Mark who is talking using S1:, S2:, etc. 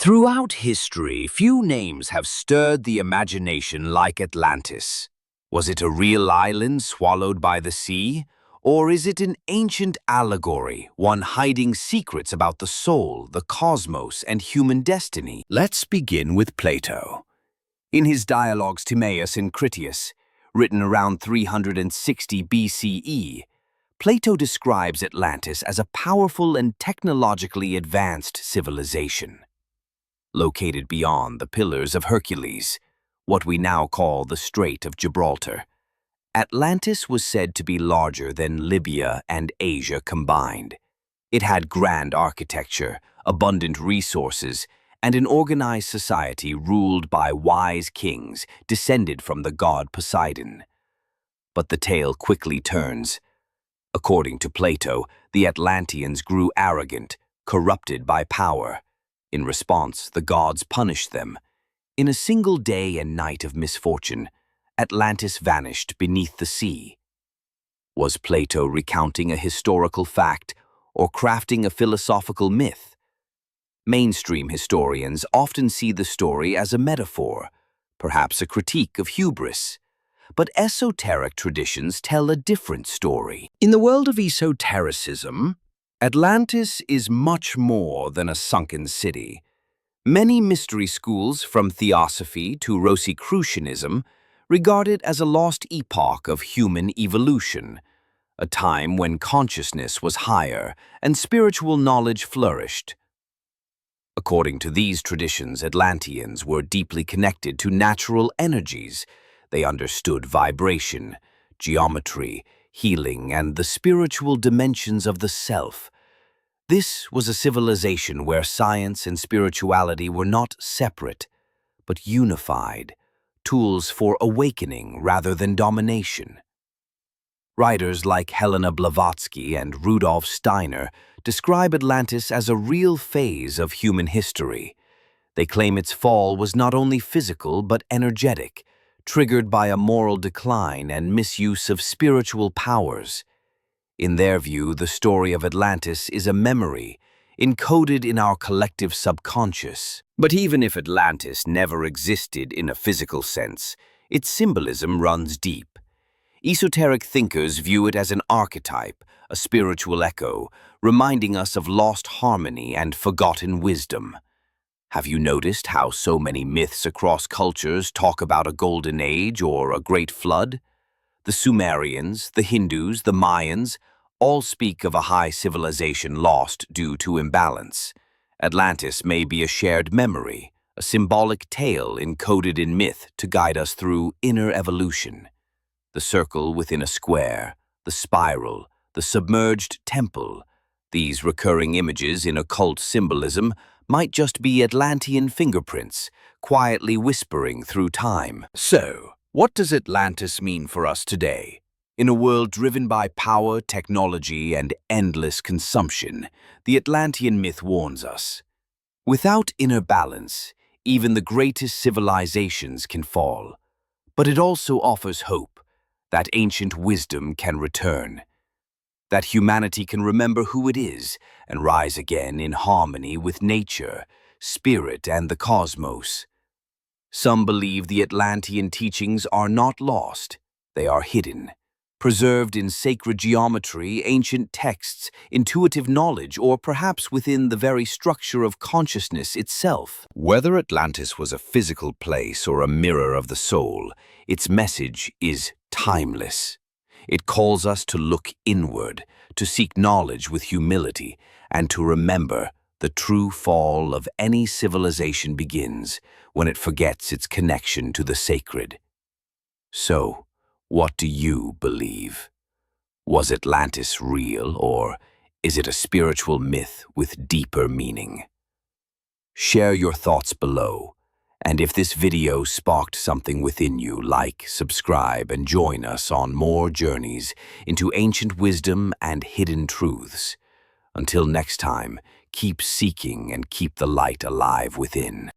S1: Throughout history, few names have stirred the imagination like Atlantis. Was it a real island swallowed by the sea? Or is it an ancient allegory, one hiding secrets about the soul, the cosmos, and human destiny? Let's begin with Plato. In his dialogues Timaeus and Critias, written around 360 BCE, Plato describes Atlantis as a powerful and technologically advanced civilization. Located beyond the Pillars of Hercules, what we now call the Strait of Gibraltar, Atlantis was said to be larger than Libya and Asia combined. It had grand architecture, abundant resources, and an organized society ruled by wise kings descended from the god Poseidon. But the tale quickly turns. According to Plato, the Atlanteans grew arrogant, corrupted by power. In response, the gods punished them. In a single day and night of misfortune, Atlantis vanished beneath the sea. Was Plato recounting a historical fact or crafting a philosophical myth? Mainstream historians often see the story as a metaphor, perhaps a critique of hubris. But esoteric traditions tell a different story. In the world of esotericism, Atlantis is much more than a sunken city. Many mystery schools, from Theosophy to Rosicrucianism, regard it as a lost epoch of human evolution, a time when consciousness was higher and spiritual knowledge flourished. According to these traditions, Atlanteans were deeply connected to natural energies. They understood vibration, geometry, healing, and the spiritual dimensions of the self. This was a civilization where science and spirituality were not separate, but unified, tools for awakening rather than domination. Writers like Helena Blavatsky and Rudolf Steiner describe Atlantis as a real phase of human history. They claim its fall was not only physical but energetic, triggered by a moral decline and misuse of spiritual powers. In their view, the story of Atlantis is a memory, encoded in our collective subconscious. But even if Atlantis never existed in a physical sense, its symbolism runs deep. Esoteric thinkers view it as an archetype, a spiritual echo, reminding us of lost harmony and forgotten wisdom. Have you noticed how so many myths across cultures talk about a golden age or a great flood? The Sumerians, the Hindus, the Mayans, all speak of a high civilization lost due to imbalance. Atlantis may be a shared memory, a symbolic tale encoded in myth to guide us through inner evolution. The circle within a square, the spiral, the submerged temple, these recurring images in occult symbolism might just be Atlantean fingerprints, quietly whispering through time. So, what does Atlantis mean for us today? In a world driven by power, technology, and endless consumption, the Atlantean myth warns us. Without inner balance, even the greatest civilizations can fall. But it also offers hope that ancient wisdom can return, that humanity can remember who it is and rise again in harmony with nature, spirit, and the cosmos. Some believe the Atlantean teachings are not lost, they are hidden, preserved in sacred geometry, ancient texts, intuitive knowledge, or perhaps within the very structure of consciousness itself. Whether Atlantis was a physical place or a mirror of the soul, its message is timeless. It calls us to look inward, to seek knowledge with humility, and to remember the true fall of any civilization begins when it forgets its connection to the sacred. So, what do you believe? Was Atlantis real, or is it a spiritual myth with deeper meaning? Share your thoughts below, and if this video sparked something within you, like, subscribe, and join us on more journeys into ancient wisdom and hidden truths. Until next time, keep seeking and keep the light alive within.